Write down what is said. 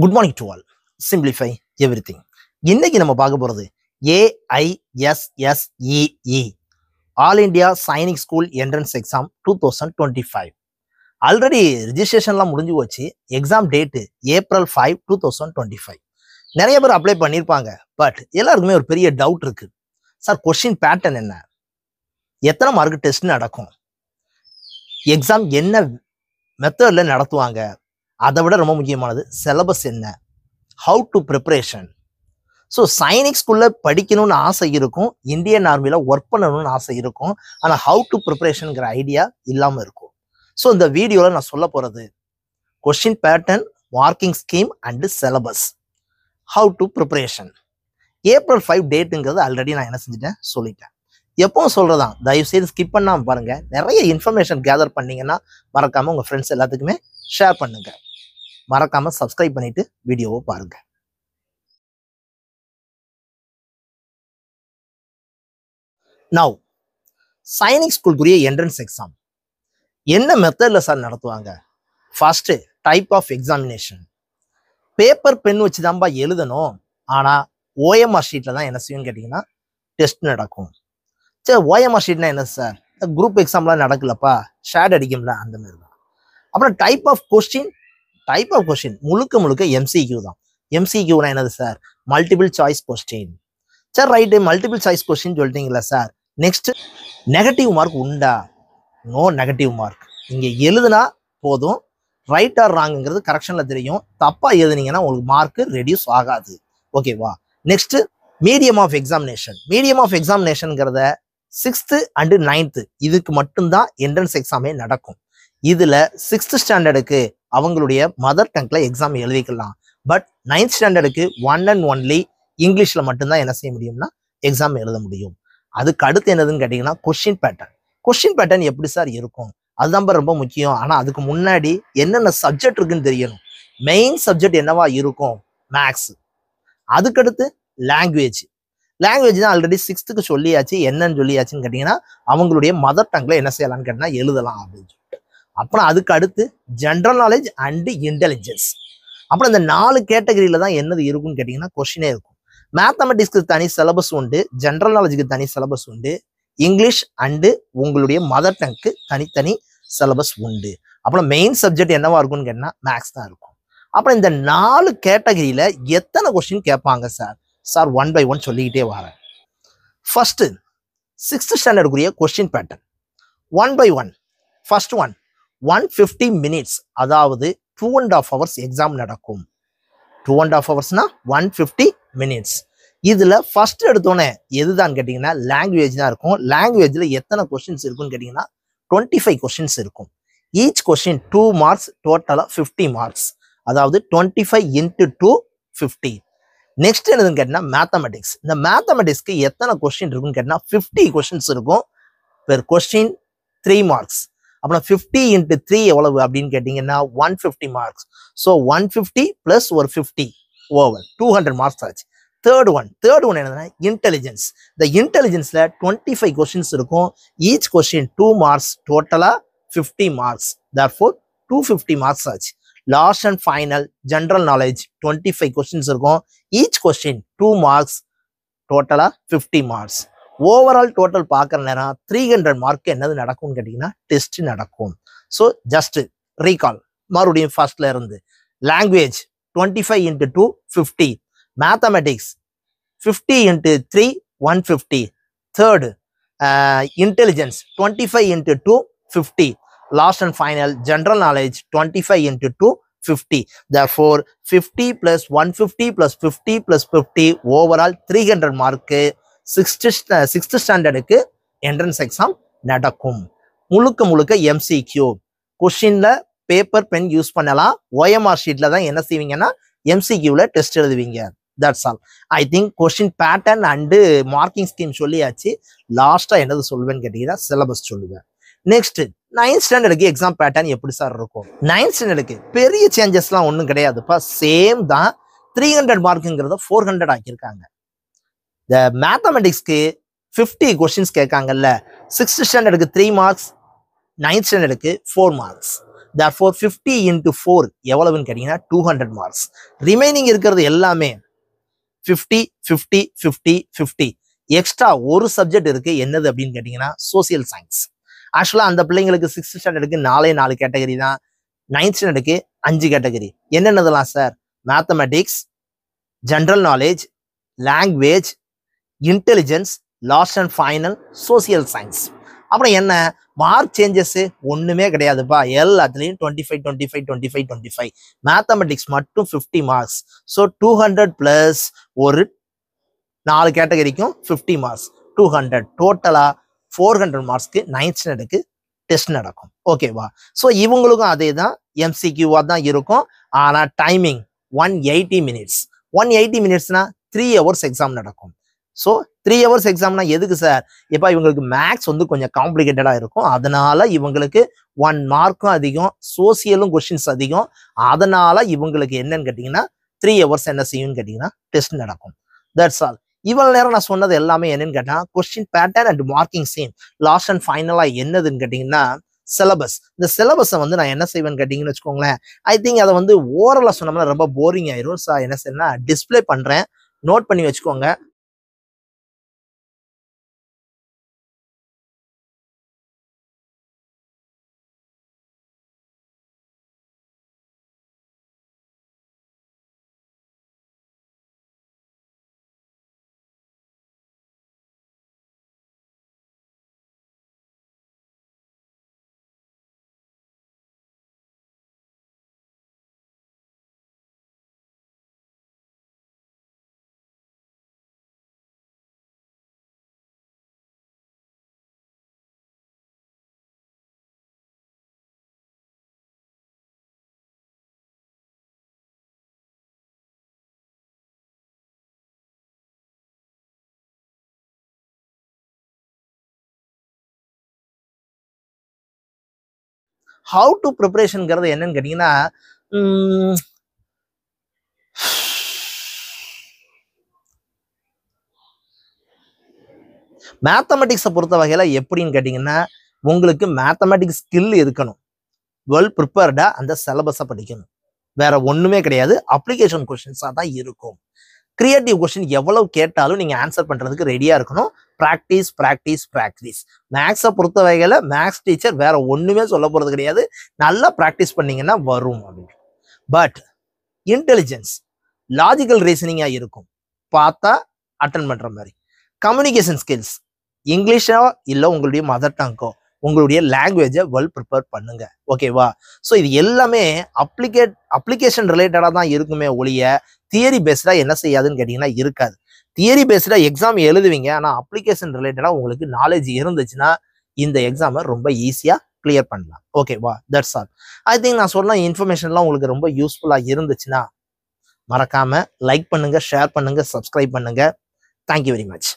Good morning to all. Simplify everything. இன்னைக்கு நம்ம பார்க்க போகிறது AISSEE all India Sainik school entrance exam 2025. Already ரிஜிஸ்ட்ரேஷன்லாம் முடிஞ்சு போச்சு. Exam date April 5, 2025. நிறைய பேர் அப்ளை பண்ணியிருப்பாங்க. பட் எல்லாருக்குமே ஒரு பெரிய டவுட் இருக்கு. சார், கொஸ்டின் பேட்டர்ன் என்ன, எத்தனை மார்க் டெஸ்ட் நடக்கும், எக்ஸாம் என்ன மெத்தடில் நடத்துவாங்க, அதை விட ரொம்ப முக்கியமானது சிலபஸ் என்ன, how to preparation. So Sainik ஸ்கூலில் படிக்கணும்னு ஆசை இருக்கும், இந்தியன் ஆர்மியில் ஒர்க் பண்ணணும்னு ஆசை இருக்கும். ஆனால் ஹவு டு ப்ரிப்பரேஷனுங்கிற ஐடியா இல்லாமல் இருக்கும். ஸோ இந்த வீடியோவில் நான் சொல்ல போகிறது question pattern, marking scheme and syllabus, how to preparation. April 5 டேட்டுங்கிறது ஆல்ரெடி நான் என்ன செஞ்சுட்டேன் சொல்லிட்டேன். எப்பவும் சொல்றதான், தயவு செய்து ஸ்கிப் பண்ணாமல் பாருங்க. நிறைய இன்ஃபர்மேஷன் கேதர் பண்ணீங்கன்னா மறக்காம உங்க ஃப்ரெண்ட்ஸ் எல்லாத்துக்குமே ஷேர் பண்ணுங்க. மறக்காம சப்ஸ்கிரைப் பண்ணிட்டு வீடியோவை பாருங்க. நவ் சைனிக் ஸ்கூலுக்குரிய என்ட்ரன்ஸ் எக்ஸாம் என்ன மெத்தட்ல சார் நடத்துவாங்க? First, type of examination. Paper pen வச்சு தான்பா எழுதணும். ஆனா OMR ஷீட்ல தான் என்ன செய்யும்னு கேட்டீங்கன்னா டெஸ்ட் நடக்கும். சரி, OMR ஷீட்னா என்ன சார்? குரூப் எக்ஸாம்லாம் நடக்கலப்பா, ஷேட் அடிக்கும்ல, அந்த மாதிரி தான். அப்புறம் டைப் ஆஃப் கொஸ்டின் முழுக்க MCQ தான். MCQனா என்னது sir? Multiple choice question. Sir right, multiple choice question சொல்லிட்டீங்களா சார், நெக்ஸ்ட் நெகட்டிவ் மார்க் உண்டா? No negative mark. இங்க எழுதுனா போதும், ரைட் ஆர் ராங்கிறது கரெக்ஷன்ல தெரியும். தப்பா எழுதுனீங்கன்னா உங்களுக்கு மார்க் ரெடியூஸ் ஆகாது. ஓகேவா? நெக்ஸ்ட், மீடியம் ஆஃப் எக்ஸாமினேஷன்ங்கிறத 6th and 9th இதுக்கு மட்டும்தான் என்ட்ரன்ஸ் எக்ஸாமே நடக்கும். இதுல 6th ஸ்டாண்டர்டுக்கு அவங்களுடைய மதர் டங்க்ல எக்ஸாம் எழுதிக்கலாம். பட் 9th ஸ்டாண்டர்டுக்கு ஒன் அண்ட் ஒன்லி இங்கிலீஷ்ல மட்டும்தான் என்ன செய்ய முடியும்னா எக்ஸாம் எழுத முடியும். அதுக்கு அடுத்து என்னதுன்னு கேட்டீங்கன்னா கொஸ்டின் பேட்டர்ன் எப்படி சார் இருக்கும்? அதுதான் ரொம்ப முக்கியம். ஆனா அதுக்கு முன்னாடி என்னென்ன சப்ஜெக்ட் இருக்குன்னு தெரியணும். மெயின் சப்ஜெக்ட் என்னவா இருக்கும்? மேக்ஸ். அதுக்கடுத்து லாங்குவேஜ் தான் ஆல்ரெடி 6th சொல்லியாச்சு. என்னன்னு சொல்லியாச்சுன்னு கேட்டீங்கன்னா அவங்களுடைய மதர் டங்க்ல என்ன செய்யலாம்னு கேட்டீங்கன்னா எழுதலாம் அப்படின்னு சொல்லிட்டு. அப்புறம் அதுக்கு அடுத்து ஜென்ரல் நாலேஜ் அண்ட் இன்டெலிஜென்ஸ். அப்புறம் இந்த 4 கேட்டகரியில தான் என்னது இருக்குன்னு கேட்டீங்கன்னா கொஸ்டினே இருக்கும். மேத்தமெட்டிக்ஸ்க்கு தனி சிலபஸ் உண்டு, ஜென்ரல் நாலேஜுக்கு தனி சிலபஸ் உண்டு, இங்கிலீஷ் அண்டு உங்களுடைய மதர் டங்க்கு தனித்தனி சிலபஸ் உண்டு. அப்புறம் மெயின் சப்ஜெக்ட் என்னவா இருக்கும்னு கேட்டீங்கன்னா மேக்ஸ் தான் இருக்கும். அப்புறம் இந்த 4 கேட்டகரியில எத்தனை கொஸ்டின் கேட்பாங்க சார்? 1 by 1 சொல்லிக்கிட்டே வரேன். ஃபர்ஸ்ட், 6th ஸ்டாண்டர்டுக்குரிய question pattern 1 by 1. First one 150 minutes, அதாவது 2.5 hours எக்ஸாம் நடக்கும். 2.5 hoursனா 150 minutes. இதுல ஃபர்ஸ்ட் எடுத்தோன்னே எதுதான் கேட்டீங்கன்னா லாங்குவேஜ் தான் இருக்கும். லாங்குவேஜ்ல எத்தனை கொஸ்டின்ஸ் இருக்குன்னு கேட்டீங்கன்னா 25 கொஸ்டின்ஸ் இருக்கும். ஈச் கொஸ்டின் 2 marks, டோட்டலா 50 marks. அதாவது 25 into 2 50. நெக்ஸ்ட் என்னதுன்னு கேட்டீங்கன்னா மேத்தமெட்டிக்ஸ். இந்த மேத்தமெட்டிக்ஸ்க்கு எத்தனை கொஸ்டின் இருக்குன்னு கேட்டீங்கன்னா 50 கொஸ்டின்ஸ் இருக்கும். Per question 3 marks. அப்புறம் 50 into 3 எவ்வளவு அப்படின்னு கேட்டீங்கன்னா 150 marks. ஸோ 150 plus ஒரு 50 ஓவர் 200 marks ஆச்சு. தேர்ட் ஒன் என்னதுன்னா இன்டெலிஜென்ஸ். இந்த இன்டெலிஜென்ஸ்ல 25 கொஸ்டின்ஸ் இருக்கும். ஈச் கொஸ்டின் 2 marks, டோட்டலா 50 marks. therefore 250 marks ஆச்சு. Last and final general knowledge 25 questions இருக்கும். ஈச் கொஸ்டின் 2 marks, டோட்டலா 50 marks. ஓவரால் டோட்டல் பார்க்குற நேரம் 300 மார்க் என்னது நடக்கும்னு கேட்டீங்கன்னா டெஸ்ட் நடக்கும். ஸோ ஜஸ்ட் ரீகால் மறுபடியும் ஃபர்ஸ்ட்ல இருந்து. Language 25 into 2 50. Mathematics 50 into 3 150. Third intelligence 25 into 2 50. Last and final general knowledge 25 into 2 50. therefore 50 plus 150 plus 50 plus 50 overall 300 mark 6th ஸ்டாண்டர்டுக்கு என்ட்ரன்ஸ் எக்ஸாம் நடக்கும். முழுக்க MCQ. கொஸ்டின்ல பேப்பர் பென் யூஸ் பண்ணலாம். OMR ஷீட்ல தான் என்ன செய்வீங்கன்னா MCQல டெஸ்ட் எழுதுவீங்க. That's all. I think question pattern and marking scheme சொல்லியாச்சு. லாஸ்டா என்னது சொல்லுவேன்னு கேட்டீங்கன்னா சிலபஸ் சொல்லுவேன். நெக்ஸ்ட் 9th ஸ்டாண்டர்டுக்கு எக்ஸாம் பேட்டர்ன் எப்படி சார் இருக்கும்? 9th ஸ்டாண்டர்டுக்கு பெரிய சேஞ்சஸ்லாம் ஒன்றும் கிடையாதுப்பா, சேம் தான். 300 மார்க்குங்கிறத 400 ஆக்கியிருக்காங்க. இந்த மேத்தமெட்டிக்ஸ்க்கு 50 கொஸ்டின்ஸ் கேட்காங்கல்ல. 6th ஸ்டாண்டர்டுக்கு 3 marks, 9th ஸ்டாண்டர்டுக்கு 4 marks. therefore 50 into 4 எவ்வளவுன்னு கேட்டீங்கன்னா 200 மார்க்ஸ். ரிமைனிங் இருக்கிறது எல்லாமே 50 50 50 50. எக்ஸ்ட்ரா ஒரு சப்ஜெக்ட் இருக்கு, என்னது அப்படின்னு கேட்டீங்கன்னா சோசியல் சயின்ஸ். ஆக்சுவலா அந்த பிள்ளைங்களுக்கு 6th ஸ்டாண்டர்டுக்கு 4 கேட்டகரி தான், 9th ஸ்டாண்டர்டுக்கு 5 கேட்டகரி. என்னென்னதெல்லாம் sir? Mathematics, general knowledge, language, intelligence, last and final social science. அப்புறம் என்ன மார்க் சேஞ்சஸ்? ஒண்ணுமே கிடையாதுப்பா, எல்லாத்துலயும் 25 25 25 25. மேத்தமெட்டிக்ஸ் மட்டும் 50 மார்க்ஸ். ஸோ 200 பிளஸ் ஒரு 4 கேட்டகரிக்கும் 50 மார்க்ஸ், 200. டோட்டலா 400 மார்க்ஸ்க்கு 9th ஸ்டாண்டர்டுக்கு டெஸ்ட் நடக்கும். ஓகேவா? ஸோ இவங்களுக்கும் அதே தான், எம்சிக்யூவா தான் இருக்கும். ஆனா டைமிங் 180 மினிட்ஸ். 180 மினிட்ஸ்னா 3 ஹவர்ஸ் எக்ஸாம் நடக்கும். ஸோ 3 ஹவர்ஸ் எக்ஸாம்னா எதுக்கு சார்? இப்போ இவங்களுக்கு மேக்ஸ் வந்து கொஞ்சம் காம்ப்ளிகேட்டடா இருக்கும், அதனால இவங்களுக்கு 1 மார்க்கும் அதிகம், சோசியலும் கொஸ்டின்ஸ் அதிகம். அதனால இவங்களுக்கு என்னன்னு கேட்டீங்கன்னா 3 ஹவர்ஸ் என்ன செய்யும்னு கேட்டீங்கன்னா டெஸ்ட் நடக்கும். That's all. இவ்வளவு நேரம் நான் சொன்னது எல்லாமே என்னன்னு கேட்டா question pattern and marking scheme. Last and ஃபைனலா என்னதுன்னு கேட்டீங்கன்னா சிலபஸ். இந்த சிலபஸை வந்து நான் என்ன செய்வேன்னு கேட்டீங்கன்னு வச்சுக்கோங்களேன், ஐ திங்க் அதை வந்து ஓரலா சொன்னோம்னா ரொம்ப போரிங் ஆயிரும். ஸோ என்ன செய்யணும்னா டிஸ்பிளே பண்றேன், நோட் பண்ணி வச்சுக்கோங்க. ஹவு டு ப்ரிப்பரேஷன்ங்கிறது என்னன்னு கேட்டீங்கன்னா, மேத்தமெட்டிக்ஸை பொறுத்த வகையில எப்படின்னு கேட்டீங்கன்னா, உங்களுக்கு மேத்தமெட்டிக்ஸ் ஸ்கில் இருக்கணும், வெல் ப்ரிப்பேர்டா அந்த சிலபஸை படிக்கணும், வேற ஒண்ணுமே கிடையாது. அப்ளிகேஷன் கொஸ்டின்ஸா தான் இருக்கும். கிரியேட்டிவ் கொஸ்டின் எவ்வளவு கேட்டாலும் நீங்க ஆன்சர் பண்றதுக்கு ரெடியா இருக்கணும். Practice practice practice. மேக்ஸை பொறுத்த வகையில மேக்ஸ் டீச்சர் வேற ஒண்ணுமே சொல்ல போறது கிடையாது, நல்லா ப்ராக்டிஸ் பண்ணீங்கன்னா வரும் அப்படின்னு. பட் இன்டெலிஜென்ஸ், லாஜிக்கல் ரீசனிங்கா இருக்கும், பார்த்தா அட்டன் பண்ற மாதிரி. கம்யூனிகேஷன் ஸ்கில்ஸ், இங்கிலீஷோ இல்லை உங்களுடைய மதர் டங்கோ, உங்களுடைய லாங்குவேஜை வெல் ப்ரிப்பேர் பண்ணுங்க. ஓகேவா? ஸோ இது எல்லாமே அப்ளிகேஷன் ரிலேட்டடாக தான் இருக்குமே ஒழிய தியரி பேஸ்டா என்ன செய்யாதுன்னு கேட்டீங்கன்னா இருக்காது. தியரி பேஸ்டா எக்ஸாம் எழுதுவீங்க, ஆனால் அப்ளிகேஷன் ரிலேட்டடாக உங்களுக்கு நாலேஜ் இருந்துச்சுன்னா இந்த எக்ஸாமை ரொம்ப ஈஸியாக கிளியர் பண்ணலாம். ஓகேவா? That's all. ஐ திங்க் நான் சொன்ன இன்ஃபர்மேஷன்லாம் உங்களுக்கு ரொம்ப யூஸ்ஃபுல்லாக இருந்துச்சுன்னா மறக்காம லைக் பண்ணுங்க, ஷேர் பண்ணுங்க, சப்ஸ்கிரைப் பண்ணுங்க. Thank you very much.